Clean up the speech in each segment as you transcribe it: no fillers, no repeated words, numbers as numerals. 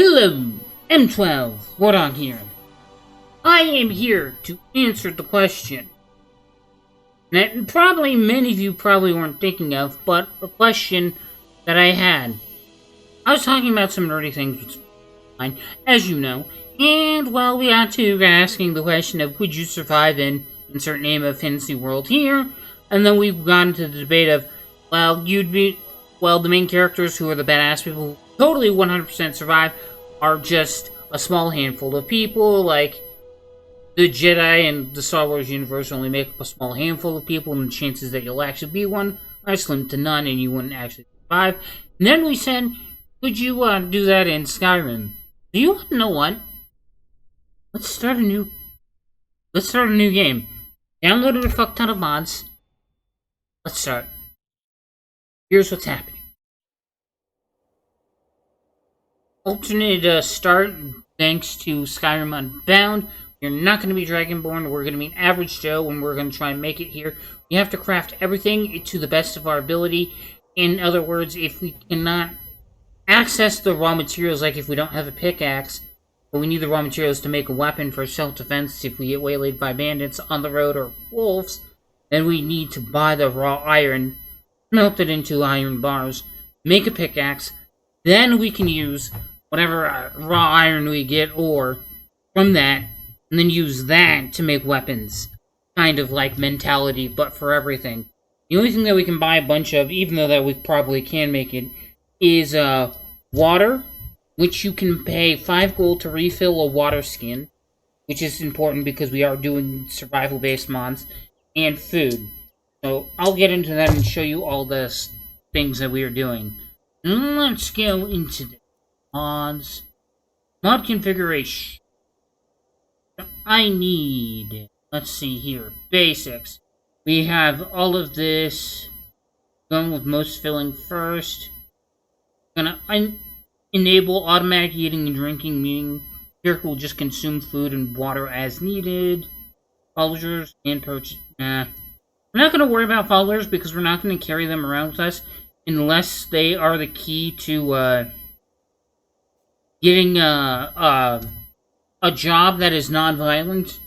Hello, M12, Warthog here. I am here to answer the question that probably many of you probably weren't thinking of, but a question that I had. I was talking about some nerdy things, which is fine, as you know, and well, we got to asking the question of would you survive in insert name of fantasy world here, and then we've gone into the debate of, well, the main characters who are the badass people who totally 100% survive are just a small handful of people, like the Jedi and the Star Wars universe only make up a small handful of people, and the chances that you'll actually be one are slim to none, and you wouldn't actually survive. And then we said, would you do that in Skyrim? Do you want to know what? Let's start a new game. Downloaded a fuck ton of mods. Let's start. Here's what's happening. Alternate start, thanks to Skyrim Unbound. You're not going to be Dragonborn, we're going to be an average Joe, and we're going to try and make it here. We have to craft everything to the best of our ability. In other words, if we cannot access the raw materials, like if we don't have a pickaxe, but we need the raw materials to make a weapon for self-defense if we get waylaid by bandits on the road or wolves, then we need to buy the raw iron, melt it into iron bars, make a pickaxe, then we can use whatever raw iron we get ore from that, and then use that to make weapons. Kind of like mentality, but for everything. The only thing that we can buy a bunch of, even though that we probably can make it, is water, which you can pay 5 gold to refill a water skin, which is important because we are doing survival-based mods, and food. So I'll get into that and show you all the things that we are doing. Let's go into the mods. Mod configuration. I need, let's see here, basics. We have all of this, going with most filling first. Gonna enable automatic eating and drinking, meaning character will just consume food and water as needed. Followers and purchase. We're not gonna worry about followers because we're not gonna carry them around with us unless they are the key to getting a job that is non-violent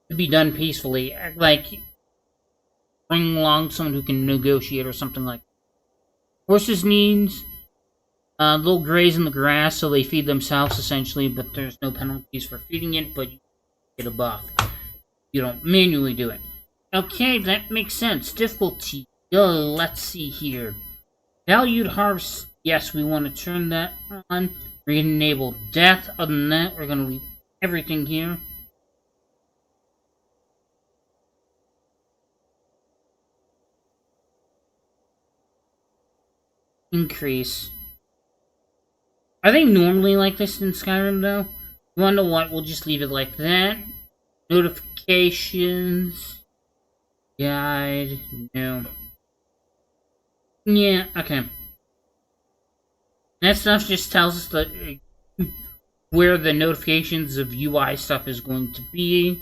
to be done peacefully, like bring along someone who can negotiate or something like that. Horses needs little graze in the grass so they feed themselves essentially, but there's no penalties for feeding it, but you get a buff. You don't manually do it. Okay, that makes sense. Difficulty. Let's see here. Valued harvest. Yes, we want to turn that on. We're going to enable death. Other than that, we're going to leave everything here. Increase. Are they normally like this in Skyrim, though? You wanna know what? We'll just leave it like that. Notifications. Guide. No. Yeah, okay. That stuff just tells us that where the notifications of UI stuff is going to be.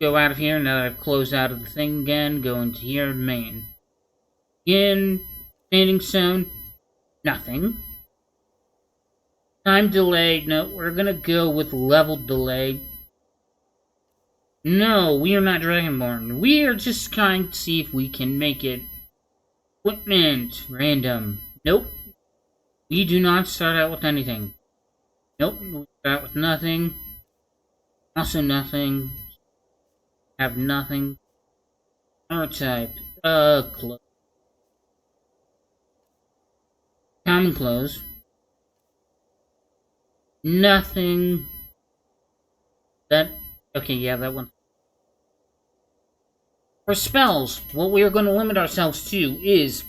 Go out of here now that I've closed out of the thing again. Go into here, main. Again, standing zone, nothing. Time delay, no, we're gonna go with level delay. No, we are not Dragonborn. We are just trying to see if we can make it. Equipment, random. Nope. We do not start out with anything. Nope, we start out with nothing. Also nothing. Have nothing. Our type, close. Common clothes. Nothing. That, okay, yeah, that one. For spells, what we are going to limit ourselves to is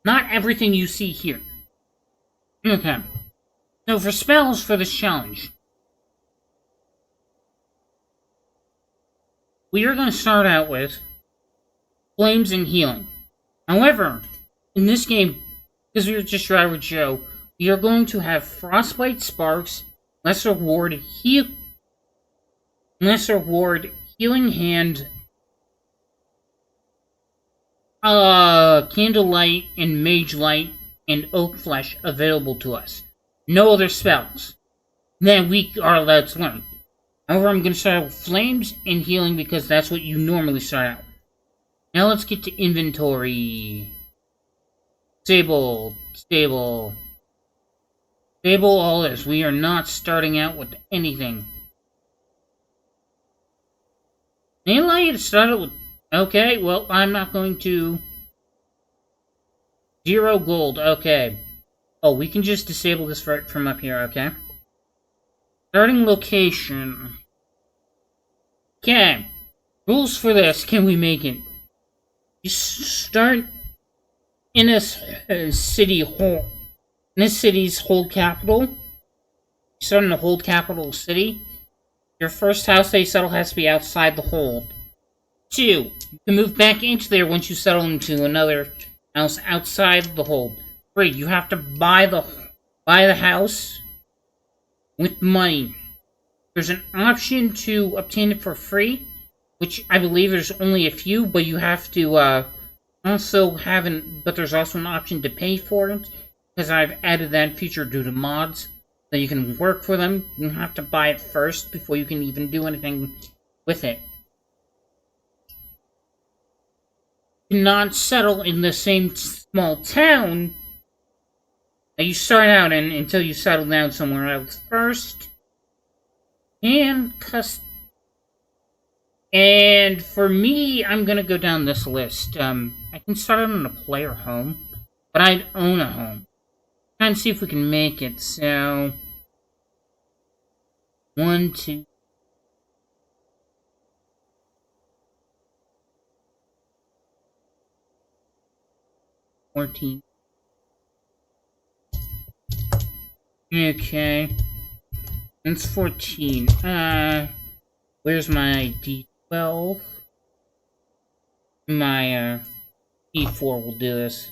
not everything you see here. Okay. So for spells for this challenge, we are going to start out with flames and healing. However, in this game, because we are just average Joe, we are going to have frostbite sparks, lesser ward healing hand, candlelight and magelight and oakflesh available to us. No other spells that we are allowed to learn. However, I'm going to start out with flames and healing because that's what you normally start out with. Now let's get to inventory. Stable, stable, stable all this. We are not starting out with anything. They allow you to start out with... Okay, well, I'm not going to... 0 gold, okay. Oh, we can just disable this from up here, okay? Starting location. Okay. Rules for this, can we make it? You start in a city hall. In this city's hold capital. You start in the hold capital city. Your first house that you settle has to be outside the hold. 2. You can move back into there once you settle into another house outside the hold. 3. You have to buy the house with money. There's an option to obtain it for free, which I believe there's only a few, but you have to but there's also an option to pay for it, because I've added that feature due to mods, so you can work for them. You have to buy it first before you can even do anything with it. You cannot settle in the same small town that you start out in until you settle down somewhere else first. And for me, I'm gonna go down this list. I can start out in a player home, but I'd own a home. Trying to see if we can make it. So 1, 2. $14. Okay. That's 14. Where's my D12? My, D4 will do this.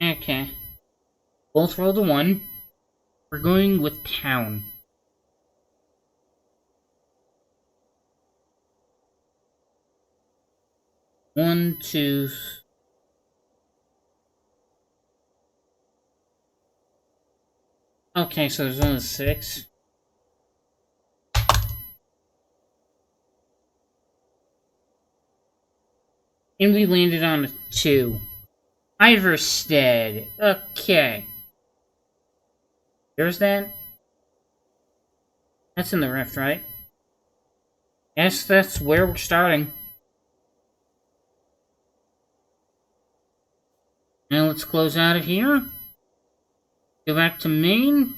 Okay. Both rolled a 1. We're going with town. One, two... Okay, so there's only 6. And we landed on a 2. Iverstead. Okay. There's that? That's in the rift, right? Yes, that's where we're starting. Now let's close out of here. Go back to main.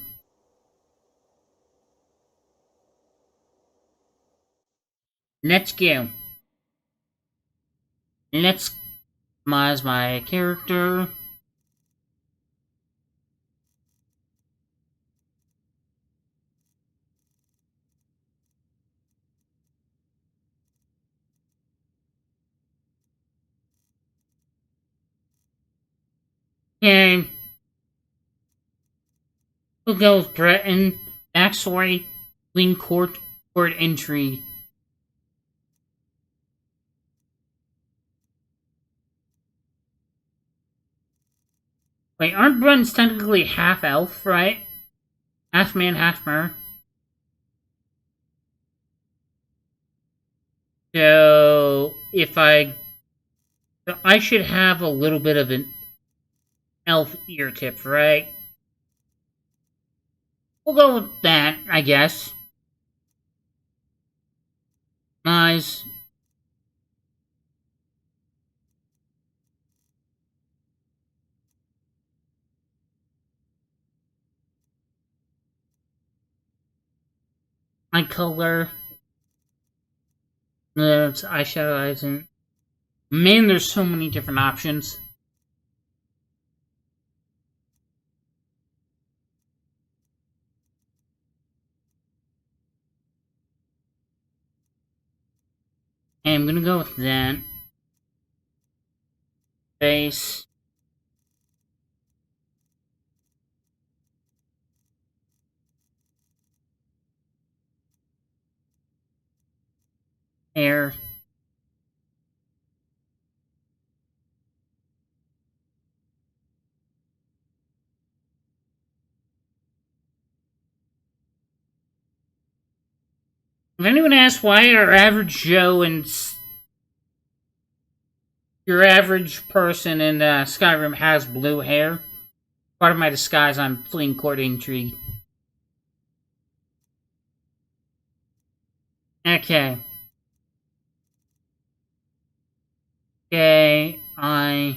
Let's go. Let's customize my character. Okay. We'll go with Breton. Backstory. Queen Court entry. Wait, aren't Bretons technically half elf, right? Half man, half mer. So I should have a little bit of an elf ear tip, right? We'll go with that, I guess. Nice. My color. It's eyeshadow eyes and... Man, there's so many different options. And I'm gonna go with that. Face. hair. If anyone asks why our average Joe and your average person in Skyrim has blue hair, part of my disguise, I'm fleeing court intrigue. Okay. Okay, I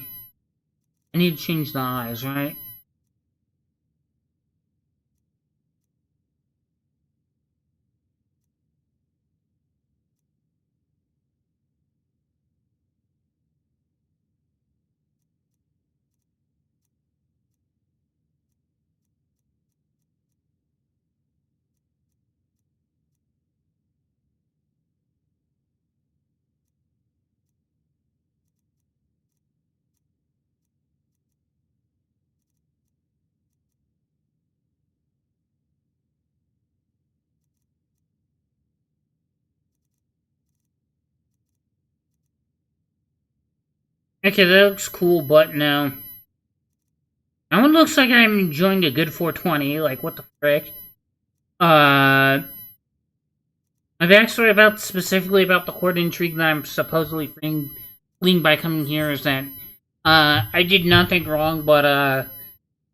need to change the eyes, right? Okay, that looks cool, but no. That one looks like I'm enjoying a good 420, like, what the frick? My backstory specifically about the court intrigue that I'm supposedly fleeing by coming here is that, I did nothing wrong, but,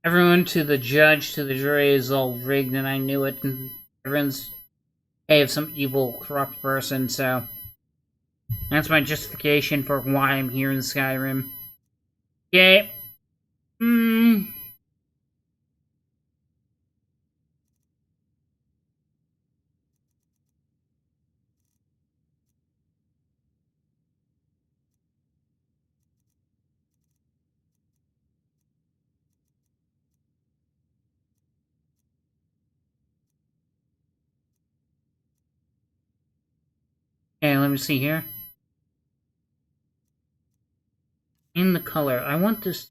everyone to the judge, to the jury is all rigged, and I knew it, and everyone's, hey, of some evil, corrupt person, so that's my justification for why I'm here in Skyrim. Okay. Okay, let me see here. In the color, I want this.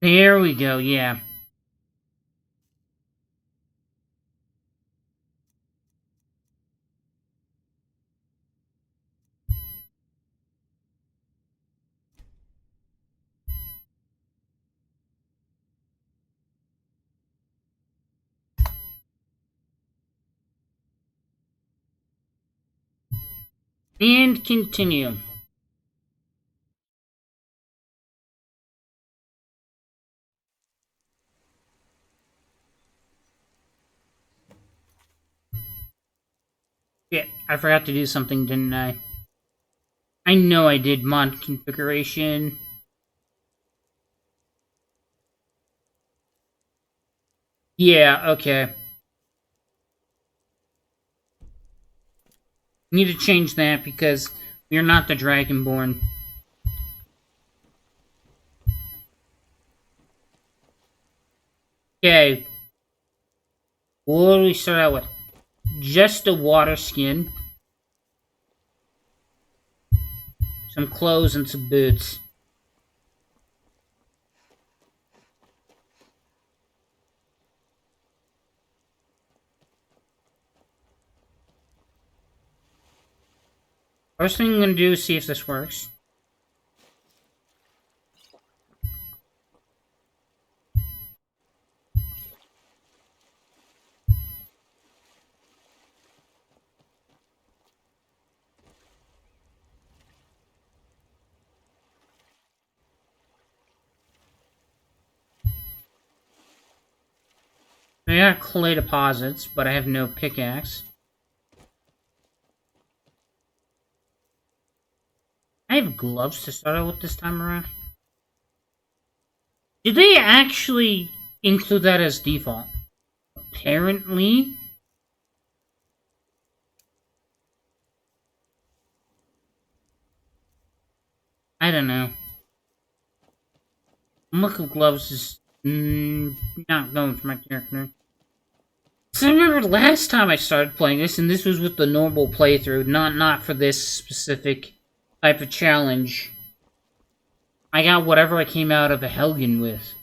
There we go, yeah. And continue. Yeah, I forgot to do something, didn't I? I know I did mod configuration. Yeah, okay. Need to change that because we're not the dragonborn. Okay. What do we start out with? Just a water skin. Some clothes and some boots. First thing I'm gonna do is see if this works. I got clay deposits, but I have no pickaxe. I have gloves to start out with this time around. Did they actually include that as default? Apparently. I don't know. Look of gloves is not going for my character. So I remember last time I started playing this, and this was with the normal playthrough, not for this specific type of challenge. I got whatever I came out of a Helgen with.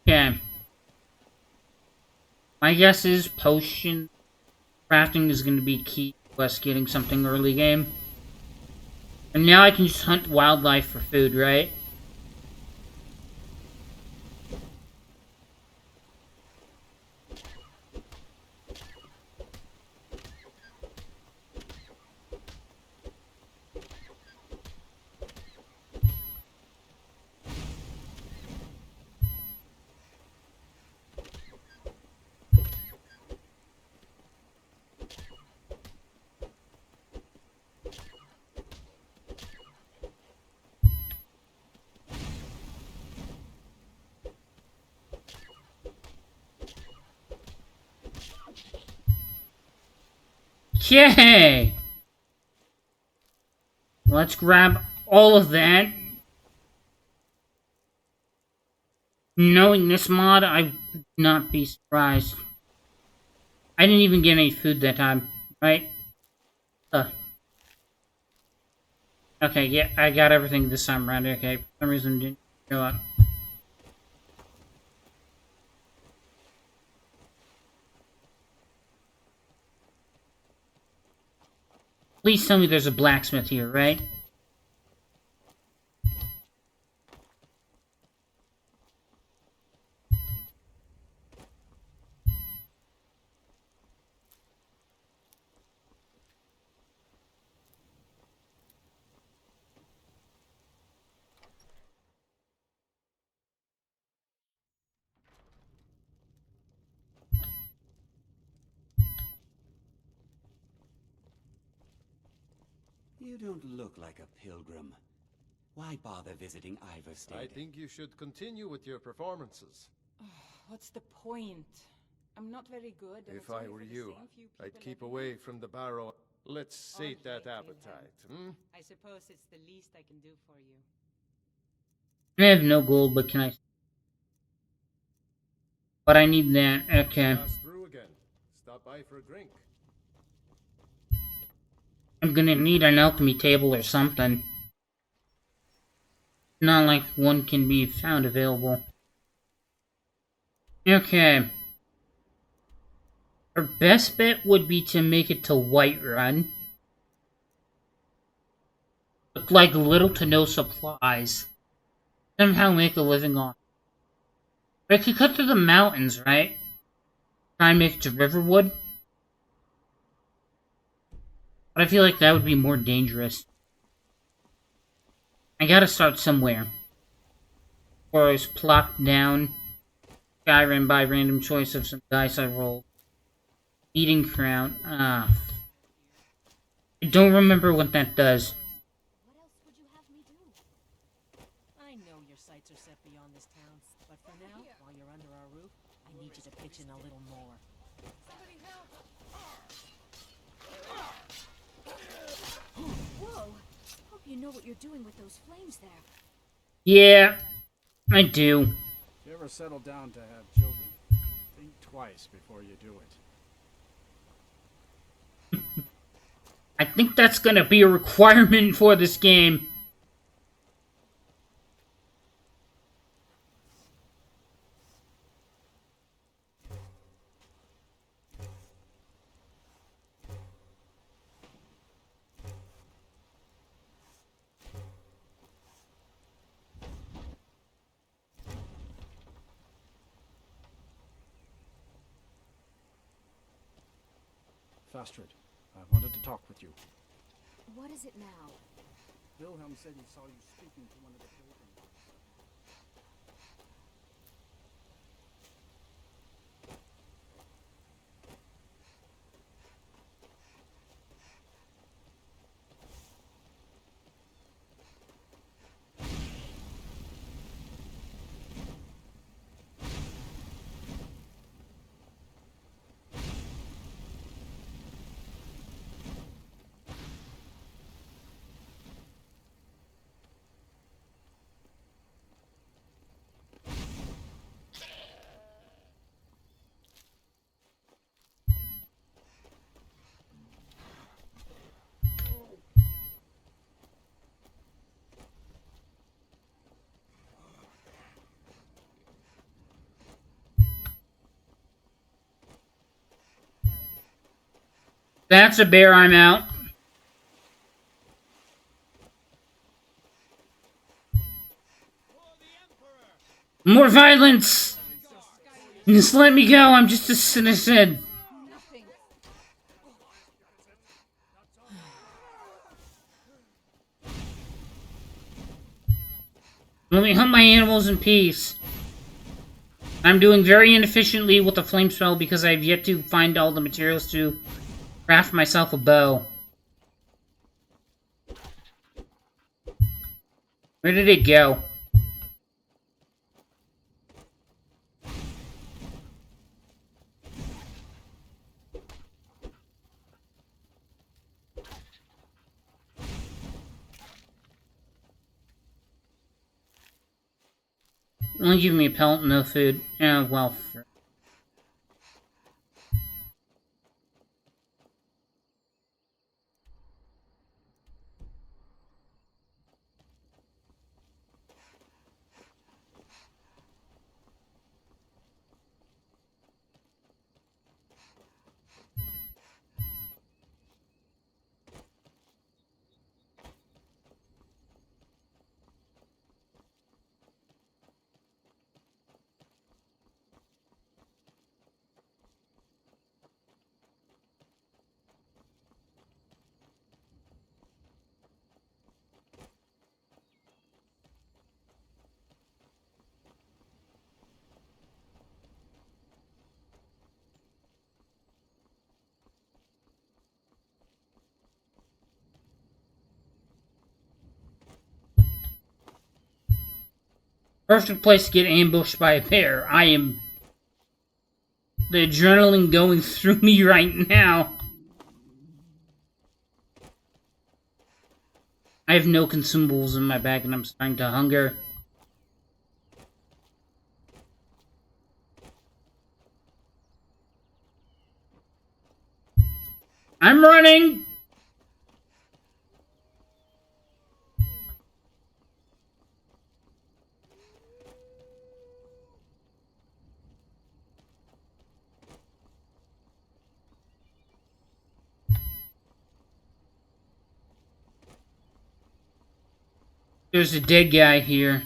Yeah. My guess is potion crafting is going to be key to us getting something early game. And now I can just hunt wildlife for food, right? Yay! Let's grab all of that. Knowing this mod, I would not be surprised. I didn't even get any food that time, right? Okay, yeah, I got everything this time around. Okay, for some reason it didn't show up. Please tell me there's a blacksmith here, right? You don't look like a pilgrim. Why bother visiting Iverstead? I think you should continue with your performances. What's the point? I'm not very good. and If it's only I were for the you, same few I'd people keep every away month. from the barrow. Let's sate that lately, appetite, hmm? I suppose it's the least I can do for you. I have no gold, but can I... But I need that. Okay. Pass through again. Stop by for a drink. I'm gonna need an alchemy table or something. Not like one can be found available. Okay. Our best bet would be to make it to Whiterun. With like little to no supplies. Somehow make a living on it. I could cut through the mountains, right? Try and make it to Riverwood. But I feel like that would be more dangerous. I gotta start somewhere. Or I was plopped down Skyrim by random choice of some dice I rolled. Eating crown. I don't remember what that does. What else would you have me do? I know your sights are set beyond this town, but for now, while you're under our roof, I need you to pitch in a little more. Whoa! Hope you know what you're doing with those flames there. Yeah, I do. If you ever settle down to have children, think twice before you do it. I think that's gonna be a requirement for this game. Fastrid, I wanted to talk with you. What is it now? Wilhelm said he saw you speaking to one of the pilgrims. That's a bear, I'm out. More violence! Just let me go, I'm just a citizen. Let me hunt my animals in peace. I'm doing very inefficiently with the flame spell because I've yet to find all the materials to craft myself a bow. Where did it go? Only give me a pellet, no food. Well... Perfect place to get ambushed by a bear. I am... The adrenaline going through me right now. I have no consumables in my bag and I'm starting to hunger. I'm running! There's a dead guy here.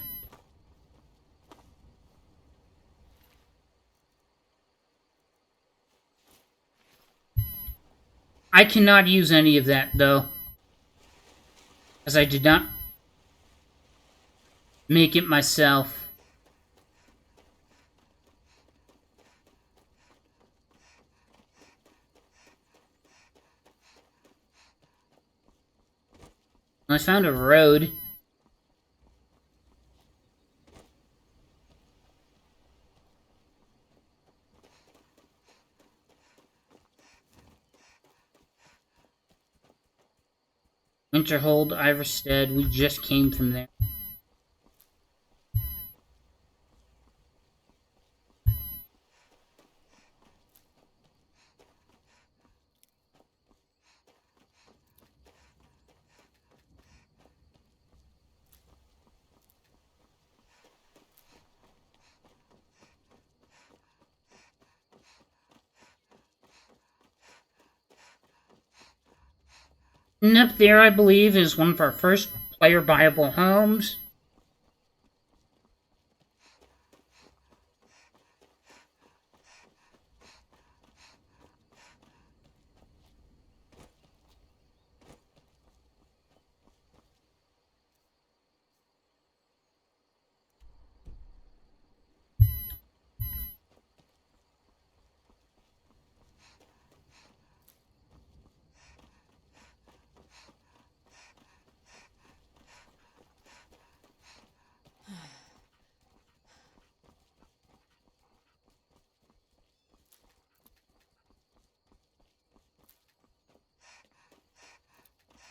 I cannot use any of that, though. As I did not make it myself. I found a road. Winterhold, Iverstead, we just came from there. And up there, I believe, is one of our first player-buyable homes.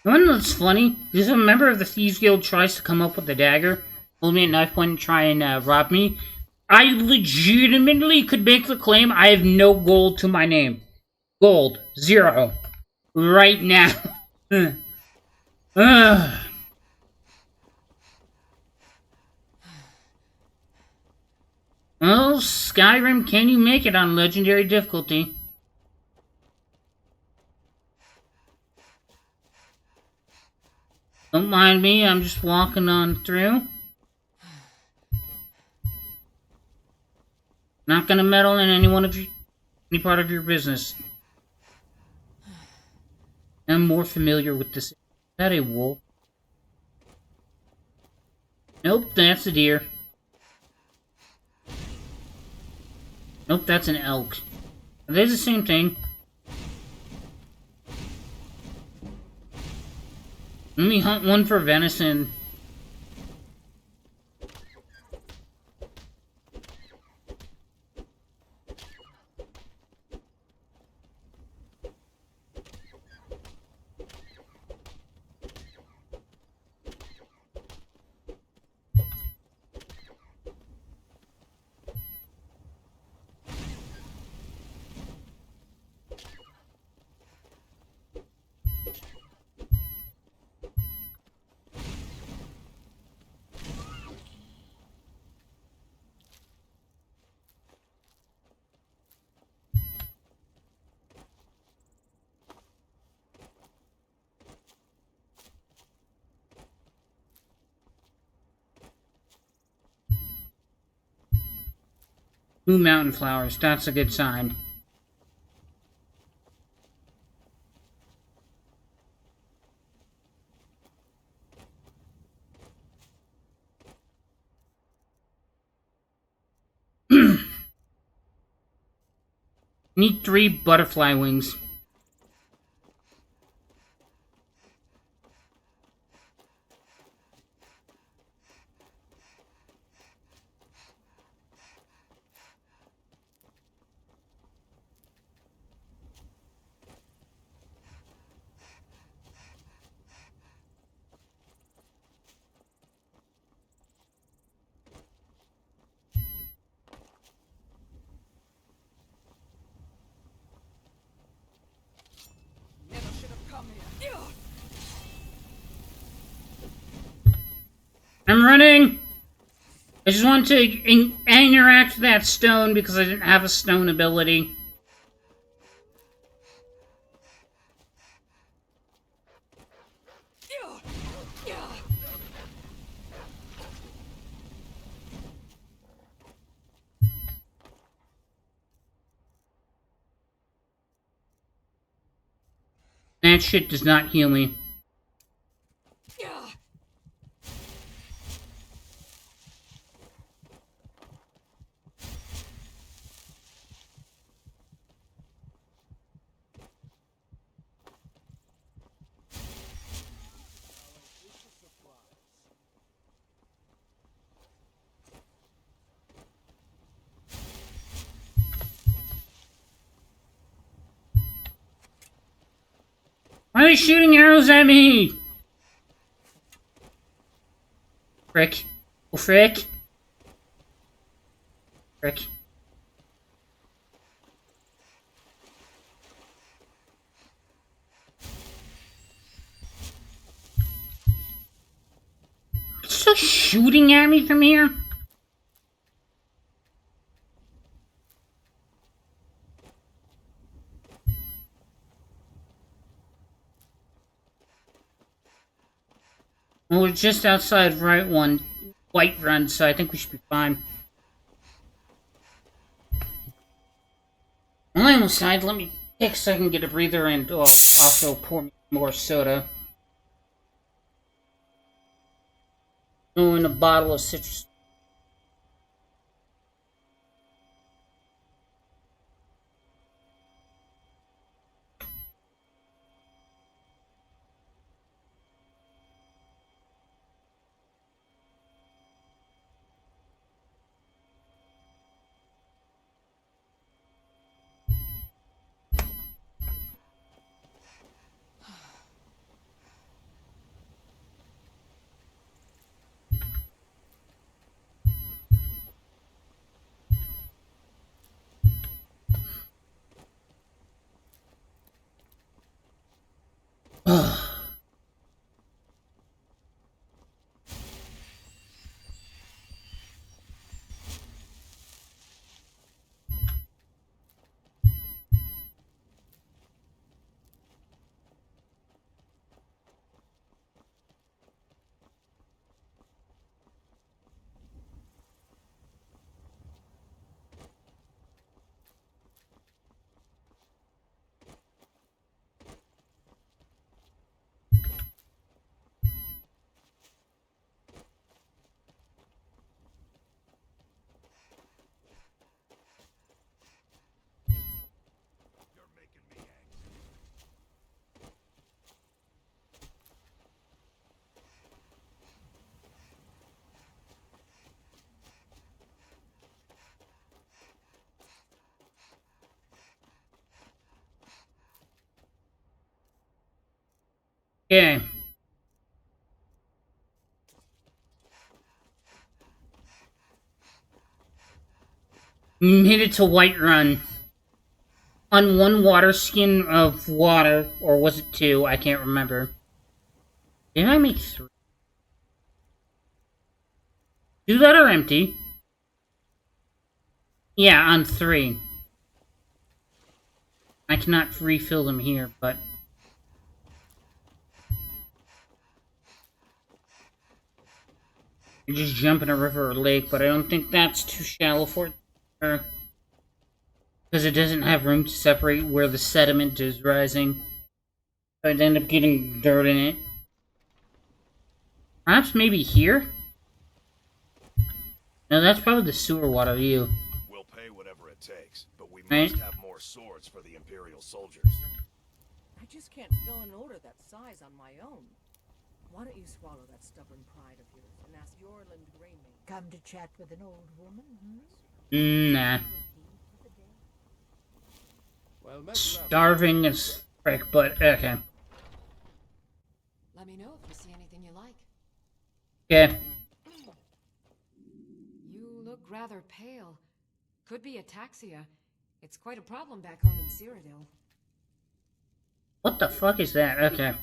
You know what's funny? Because a member of the Thieves Guild tries to come up with a dagger, hold me at knife point and try and rob me. I legitimately could make the claim I have no gold to my name. Gold. 0. Right now. Well, Skyrim, can you make it on legendary difficulty? Don't mind me, I'm just walking on through. Not gonna meddle in any part of your business. I'm more familiar with this. Is that a wolf? Nope, that's a deer. Nope, that's an elk. Are they the same thing? Let me hunt one for venison. Blue mountain flowers, that's a good sign. Need 3 butterfly wings. I'm running! I just want to interact with that stone because I didn't have a stone ability. That shit does not heal me. Why are you shooting arrows at me? Frick. Oh, frick. Frick. Still shooting at me from here? Well, we're just outside White Run, so I think we should be fine. Well, I almost died. Let me pick so I can get a breather and also pour me more soda. Oh, and a bottle of citrus. Okay. Made it to Whiterun. On one water skin of water, or was it two? I can't remember. Did I make 3? 2 that are empty. Yeah, on 3. I cannot refill them here, but... You just jump in a river or lake, but I don't think that's too shallow for it. Because it doesn't have room to separate where the sediment is rising. I'd end up getting dirt in it. Perhaps maybe here? No, that's probably the sewer water you. We'll pay whatever it takes, but we Right. must have more swords for the Imperial soldiers. I just can't fill an order that size on my own. Why don't you swallow that stubborn pride of yours and ask Yorland Greymane? Come to chat with an old woman, Nah. Well, Magelight, Starving as frick, but okay. Let me know if you see anything you like. Okay. You look rather pale. Could be ataxia. It's quite a problem back home in Cyrodiil. What the fuck is that? Okay.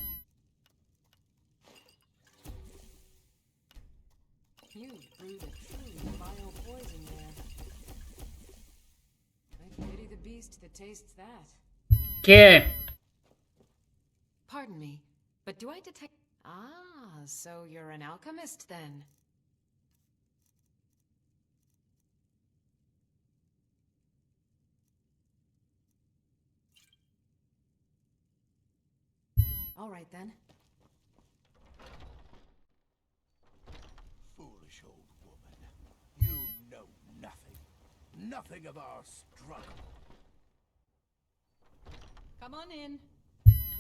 You brewed a truly vile poison there. I pity the beast that tastes that. Okay. Pardon me, but do I detect... Ah, so you're an alchemist then. All right then. Foolish old woman. You know nothing. Nothing of our struggle. Come on in.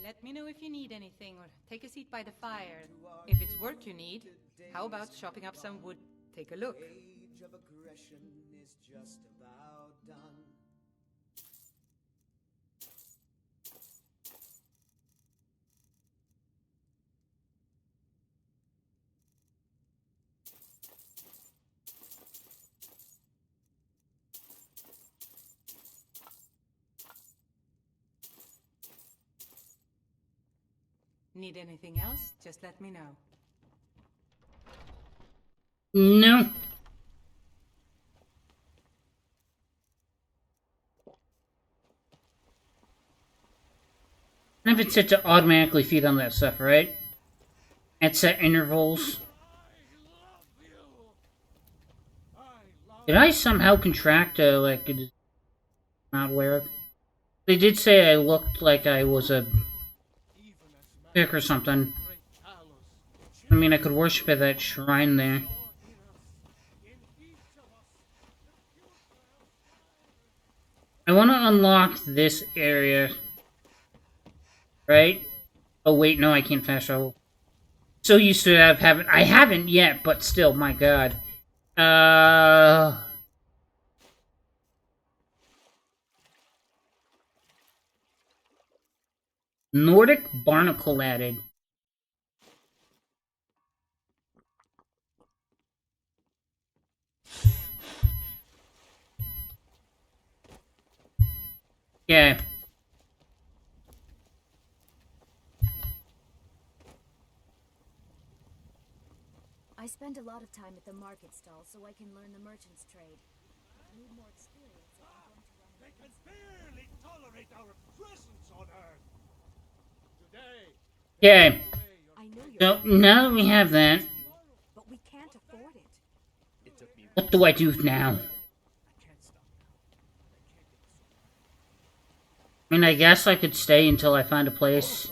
Let me know if you need anything, or take a seat by the fire. If it's work you need, how about chopping up some wood? Take a look. Age of aggression is just about done. Need anything else? Just let me know. No. I have it set to automatically feed on that stuff, right? At set intervals. Did I somehow contract like it is not aware of? They did say I looked like I was a pick or something. I mean, I could worship at that shrine there. I want to unlock this area. Right? Oh wait, no, I can't fast travel. So used to having... I haven't yet, but still, my god. Nordic barnacle added. Yeah. I spend a lot of time at the market stall so I can learn the merchant's trade. I need more experience if I'm going to run a They can barely tolerate our presence on Earth. today, Okay. I know So, you're now that we have that, but we can't afford it. It took me what do I do now? I can't stop now. I mean, I guess I could stay until I find a place.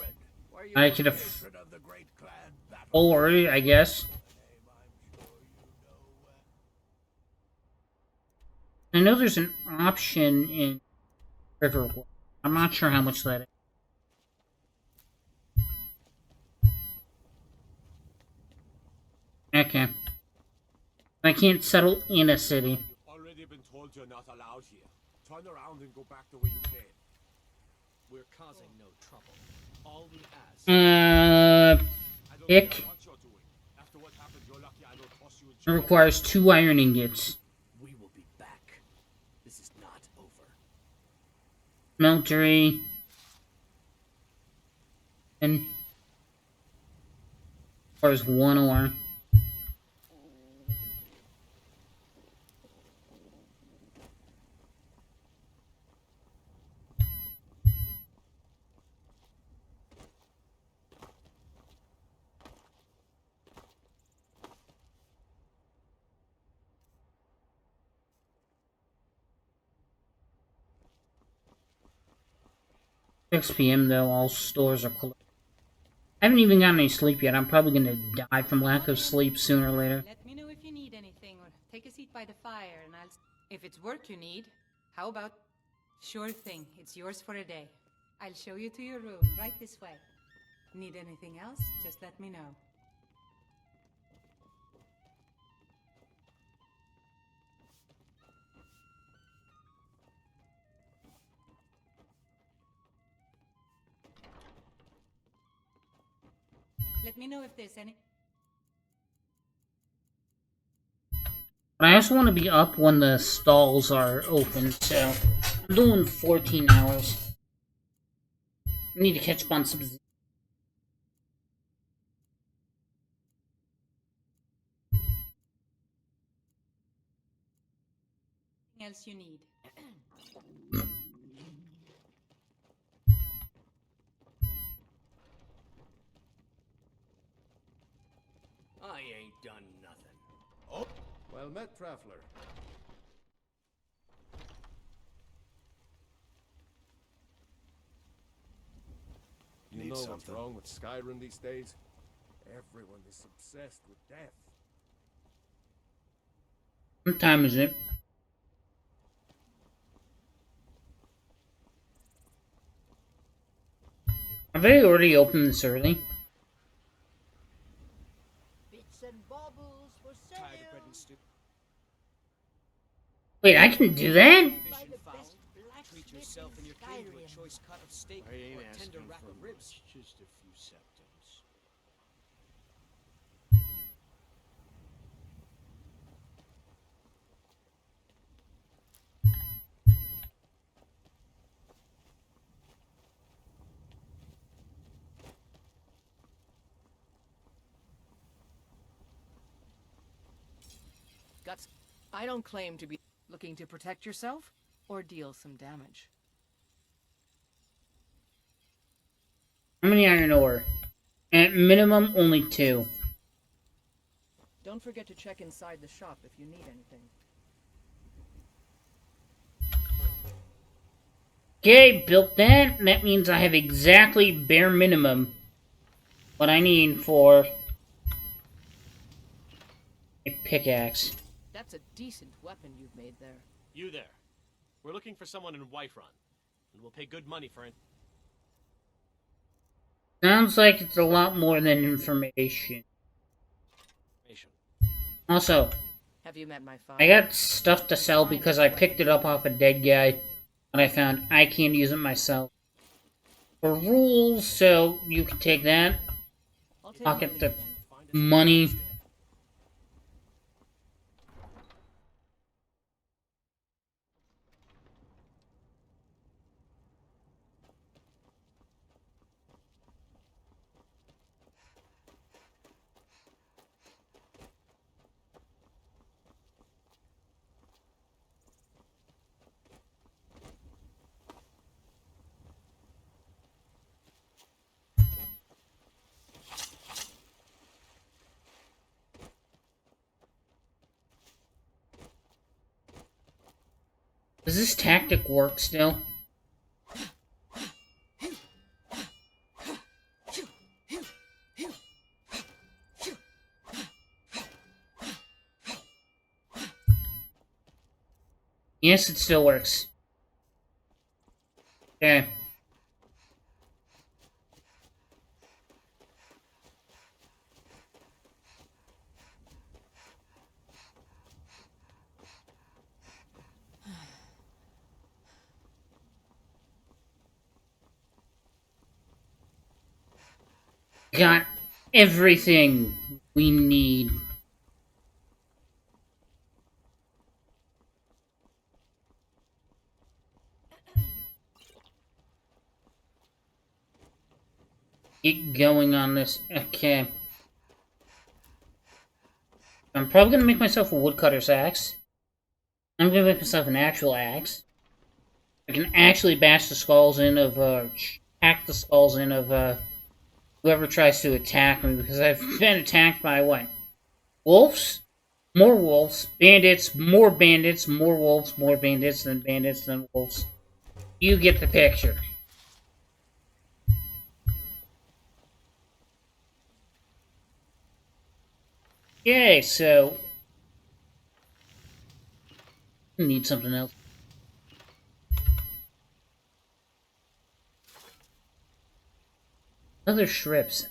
I could have... Of the great clan battle. Or, I guess. I know there's an option in Riverwood. I'm not sure how much that is. Okay. I can't settle in a city. Already been told you're not allowed here. Turn around and go back the way you came. We're causing no trouble. All we ask. Pick. What you're doing. After what happened, you're lucky I don't toss you in It jail. requires 2 iron ingots. We will be back. This is not over. Smeltery. And requires 1 ore. Six PM though, all stores are closed. I haven't even gotten any sleep yet. I'm probably gonna die from lack of sleep sooner or later. Let me know if you need anything, or take a seat by the fire, and I'll... If it's work you need, how about... Sure thing, it's yours for a day. I'll show you to your room, right this way. Need anything else? Just let me know. Let me know if there's any... But I also want to be up when the stalls are open, so I'm doing 14 hours. I need to catch up on some... else you need. I ain't done nothing. Oh, well met, traveler. You know what's wrong with Skyrim these days? Everyone is obsessed with death. What time is it? Have they already opened this early? Bits and baubles for sale. Wait, I can do that? By the best Treat yourself and your king to a choice cut of steak I ain't or asking tender rack for of ribs. much, just a few septums. Guts, I don't claim to be looking to protect yourself or deal some damage. How many iron ore? At minimum, only 2. Don't forget to check inside the shop if you need anything. Okay, built that. That means I have exactly bare minimum what I need for a pickaxe. That's a decent weapon you've made there. You there. We're looking for someone in Whiterun, and we'll pay good money for it. Sounds like it's a lot more than information. Also, have you met my father? I got stuff to sell because I picked it up off a dead guy, and I found I can't use it myself. For rules, so you can take that. Pocket the money. Does this tactic work still? Yes, it still works. Okay. Got everything we need. Get going on this. Okay. I'm probably gonna make myself a woodcutter's axe. I'm gonna make myself an actual axe. I can actually bash the skulls in of, hack the skulls in of, whoever tries to attack me, because I've been attacked by, what? Wolves? More wolves. Bandits, more wolves, more bandits, then wolves. You get the picture. Okay, so... I need something else. Other shrimps.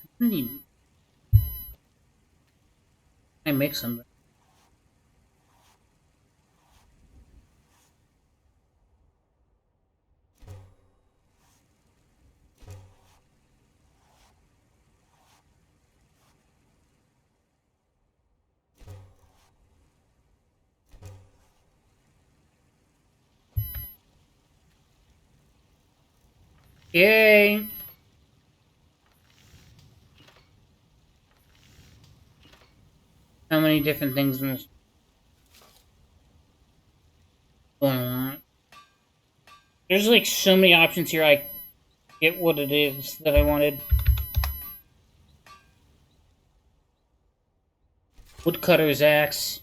I make some. Yay! How many different things in this going on? There's like so many options here. I get what it is that I wanted. Woodcutter's axe.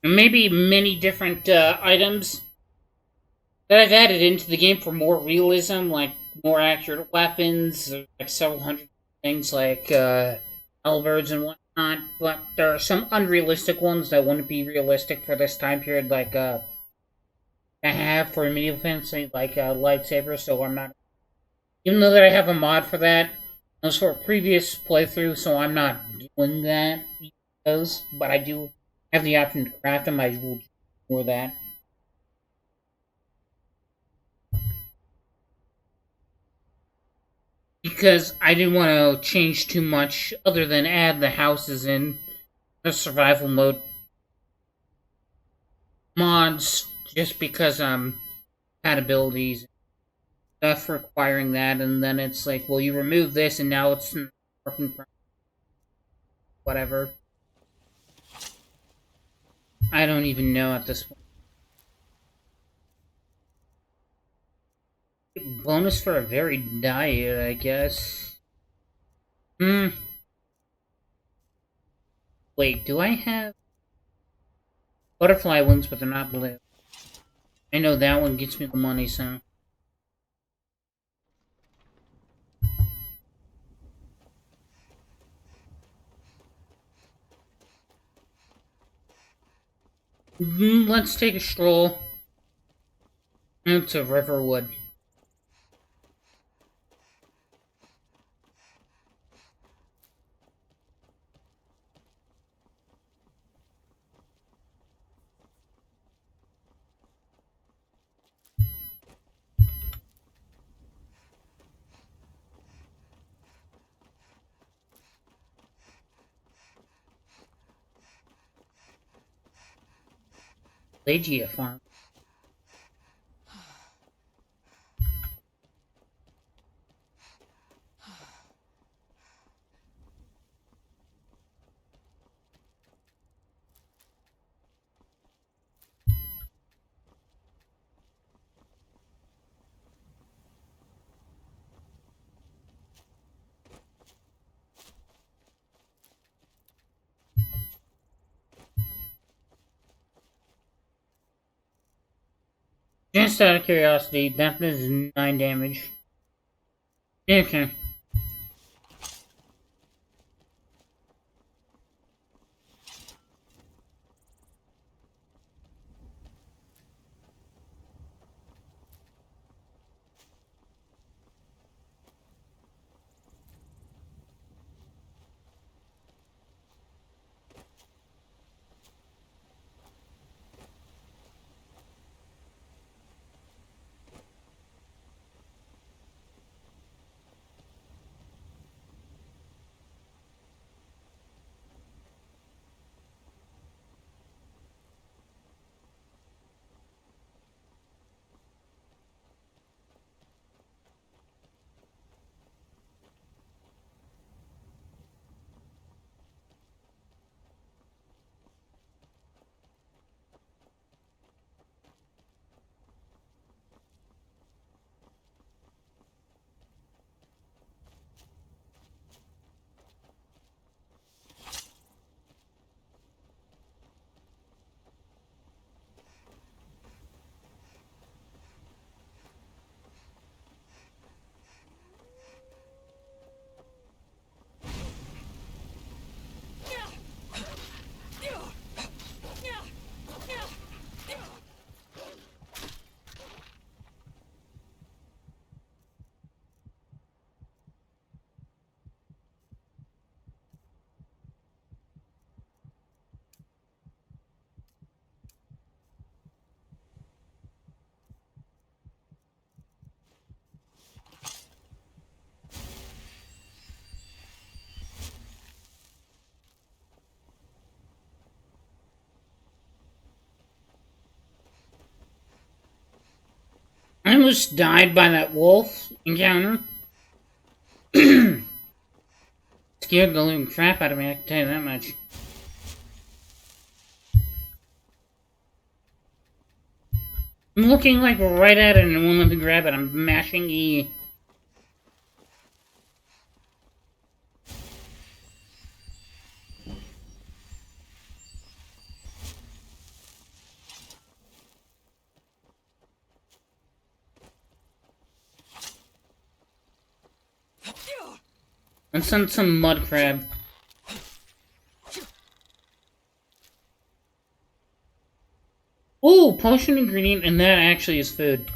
Maybe many different items that I've added into the game for more realism, like more accurate weapons, like several hundred things like halberds and whatnot. But there are some unrealistic ones that wouldn't be realistic for this time period, like I have for medieval fantasy, like lightsabers. So I'm not, even though that I have a mod for that, that was for a previous playthrough, so I'm not doing that. But I do have the option to craft them. I will do more that. Because I didn't want to change too much other than add the houses in the survival mode mods, just because compatibilities stuff requiring that, and then it's like, well, you remove this and now it's working, whatever. I don't even know at this point. Bonus for a varied diet, I guess. Wait, do I have butterfly wings, but they're not blue? I know that one gets me the money, so. Let's take a stroll into Riverwood. Legia farm. Just out of curiosity, that does 9 damage. Okay. almost died by that wolf encounter. Scared the living crap out of me, I can tell you that much. I'm looking like right at it and it won't let me grab it. I'm mashing E. And send some mud crab. Ooh, potion ingredient, and that actually is food.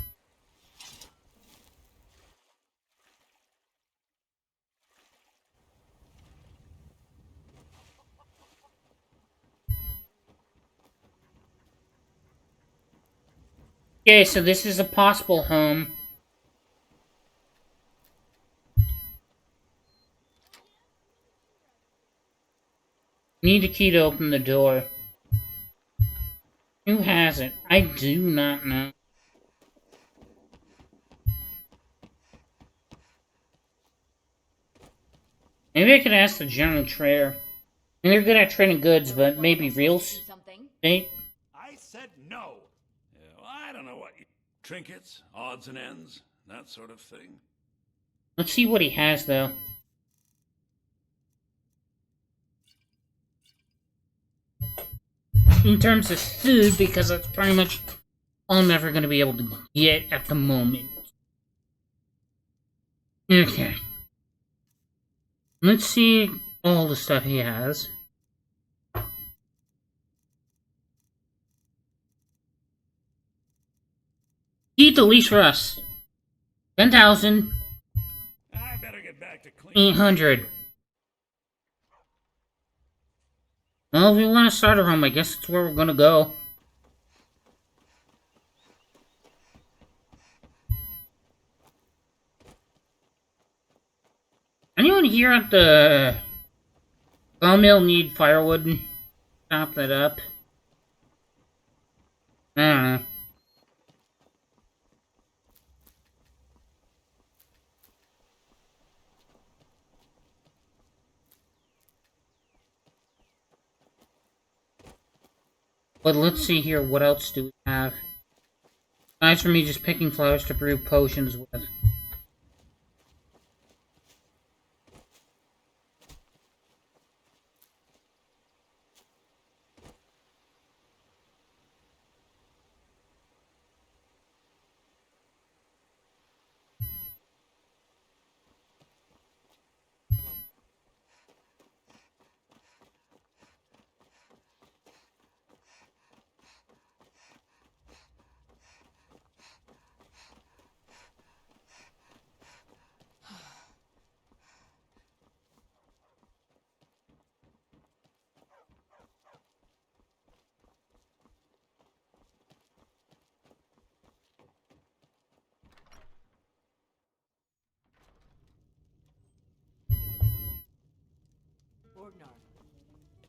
Okay, so this is a possible home. Need a key to open the door. Who has it? I do not know. Maybe I could ask the general trader. I mean, they're good at trading goods, but maybe real estate? I said no. Yeah, well, I don't know what trinkets, odds and ends, that sort of thing. Let's see what he has, though. In terms of food, because that's pretty much all I'm ever going to be able to get at the moment. Okay. Let's see all the stuff he has. Eat the least for us. 10,000. I better get back to clean. 800. Well, if we want to start a home, I guess that's where we're gonna go. Anyone here at the sawmill need firewood and chop that up? I don't know. But let's see here, what else do we have? Nice for me just picking flowers to brew potions with.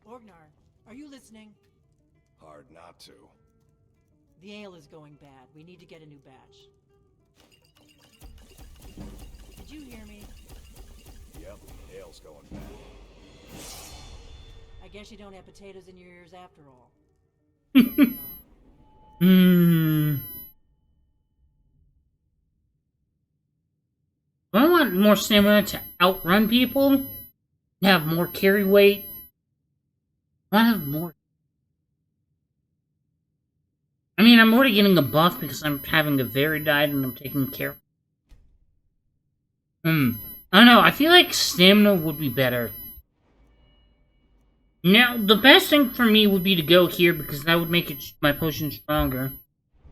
Orgnar, are you listening? Hard not to. The ale is going bad. We need to get a new batch. Did you hear me? Yep, ale's going bad. I guess you don't have potatoes in your ears after all. I want more stamina to outrun people, have more carry weight. I have more. I mean, I'm already getting a buff because I'm having a very diet and I'm taking care. I don't know, I feel like stamina would be better. Now, the best thing for me would be to go here because that would make my potion stronger.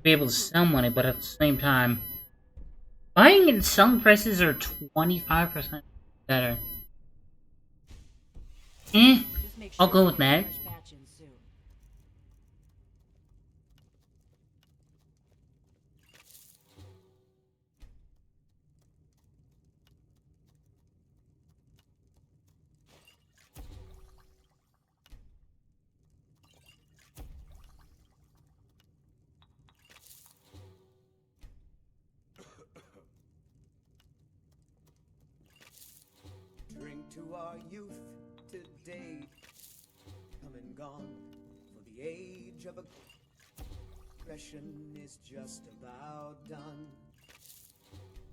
Be able to sell money, but at the same time, buying and selling prices are 25% better. I'll go with that. to our youth today. Come and gone, for the age of aggression is just about done.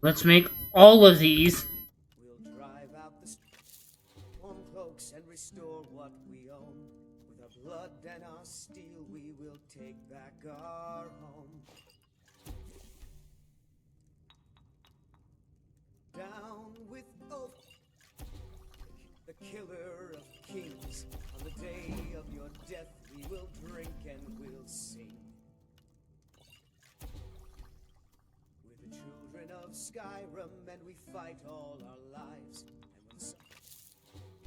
Let's make all of these. We'll drive out the storm cloaks and restore what we own. With our blood and our steel, we will take back our home. Down with oath, the killer of kings. On the day of your death, we will drink and we'll sing. We're the children of Skyrim, and we fight all our lives. And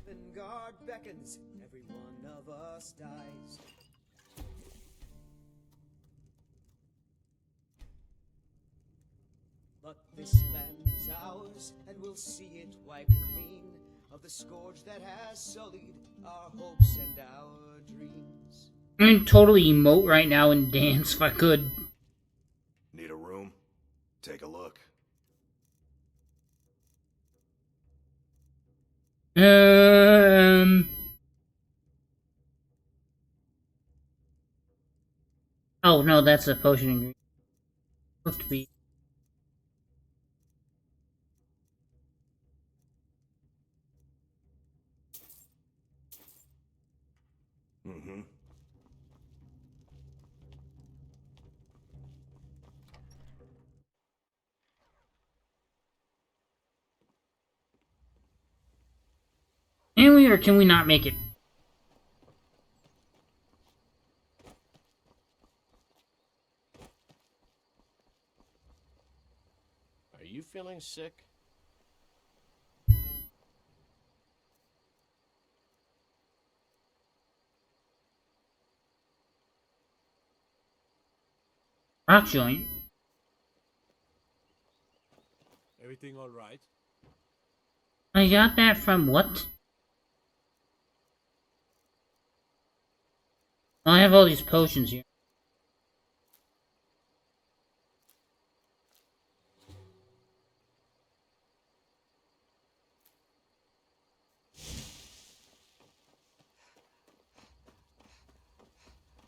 when Sovngarde beckons, every one of us dies. But this land is ours, and we'll see it wiped clean of the scourge that has sullied our hopes and our dreams. I'm totally emote right now and dance if I could. Need a room? Take a look. Oh no, that's a potion ingredient. Supposed to be. Mm-hmm. Can we or can we not make it? Are you feeling sick? Rock joint. Everything all right? I got that from what? I have all these potions here.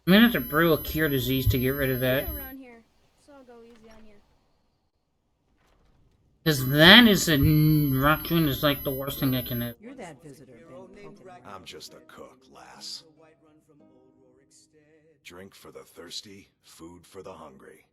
I'm gonna have to brew a cure disease to get rid of that. Around here, so I'll go easy on you. Because that is a rock joint is like the worst thing I can have. You're that visitor, I'm just a cook, lass. Drink for the thirsty, food for the hungry.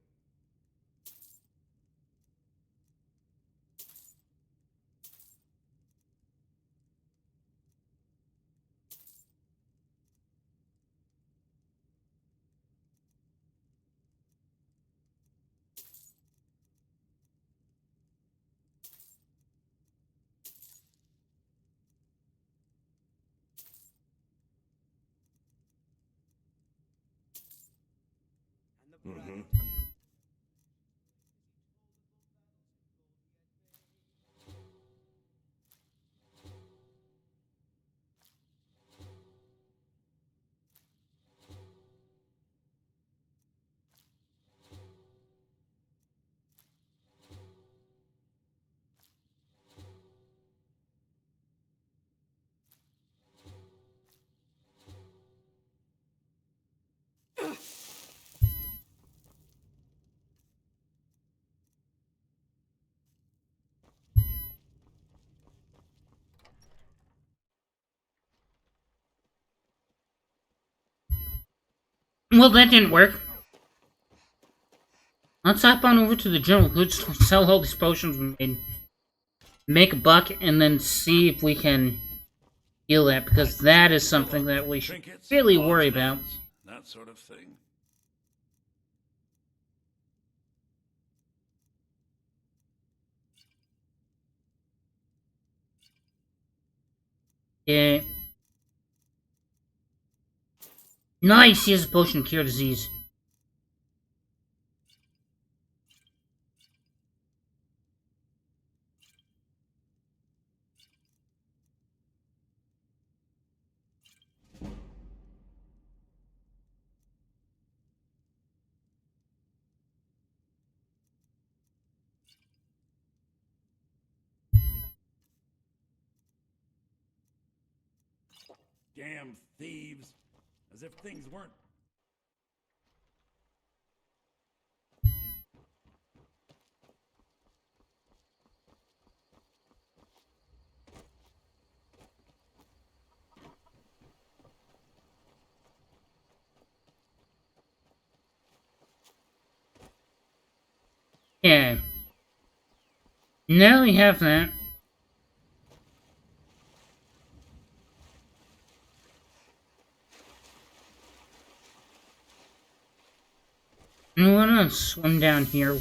Mm-hmm. Well, that didn't work. Let's hop on over to the general goods store, sell all these potions we made, make a buck, and then see if we can heal that, because that is something that we should really worry about. That sort of thing. Yeah. Nice! He has a potion to cure disease. Damn thieves. As if things weren't. Yeah. Now we have that. I'm gonna swim down here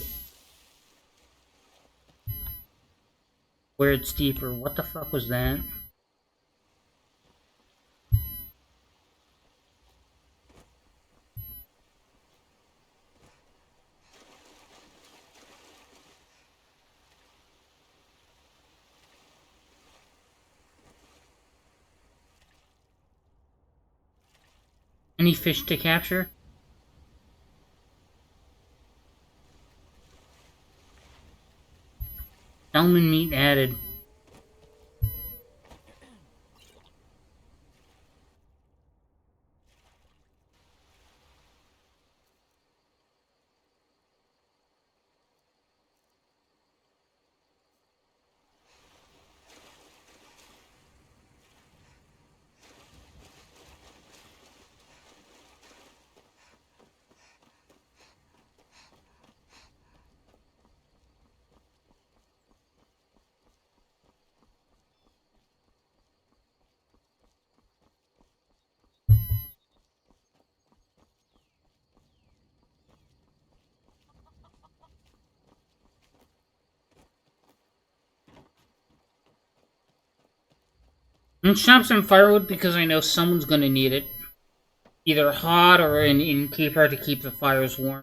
where it's deeper. What the fuck was that? Any fish to capture? Salmon meat added. And chop some firewood because I know someone's gonna need it. Either hot or in innkeeper to keep the fires warm.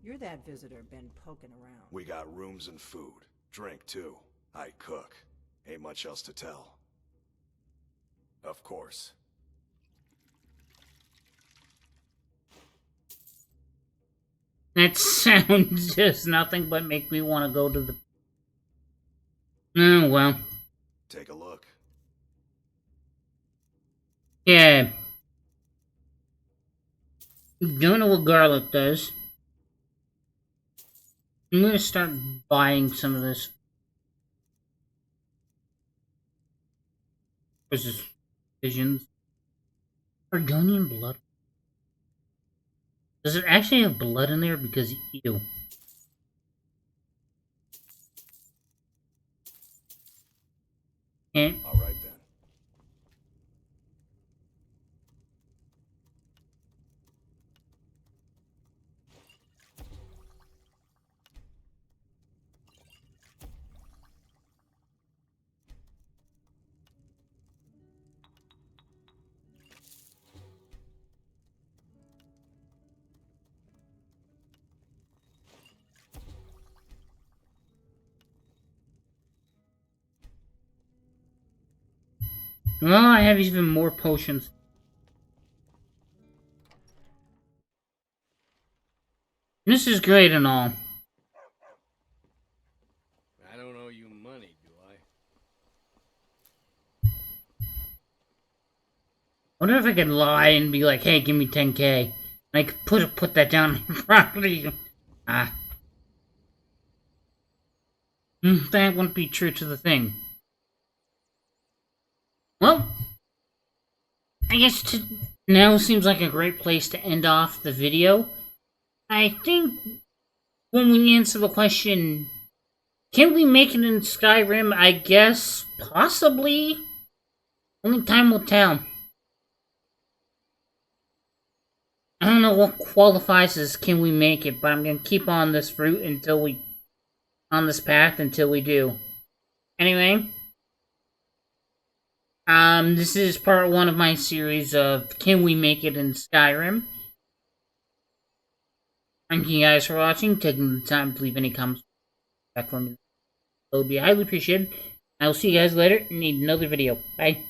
You're that visitor been poking around. We got rooms and food. Drink, too. I cook. Ain't much else to tell. Of course. That sounds just nothing but make me want to go to the... Oh, well. Take a look. Yeah. Don't know what garlic does. I'm gonna start buying some of this. What's this? Visions. Argonian blood. Does it actually have blood in there? Because, ew. And all right then. Well, I have even more potions. This is great and all. I don't owe you money, do I? I wonder if I could lie and be like, hey, give me 10k. I could put that down on property. Ah. That wouldn't be true to the thing. Well, I guess now seems like a great place to end off the video. I think when we answer the question, can we make it in Skyrim? I guess possibly. Only time will tell. I don't know what qualifies as can we make it, but I'm gonna keep on this route on this path until we do. Anyway, this is part 1 of my series of Can We Make It in Skyrim? Thank you guys for watching, taking the time to leave any comments back for me. That would be highly appreciated. I will see you guys later in another video. Bye.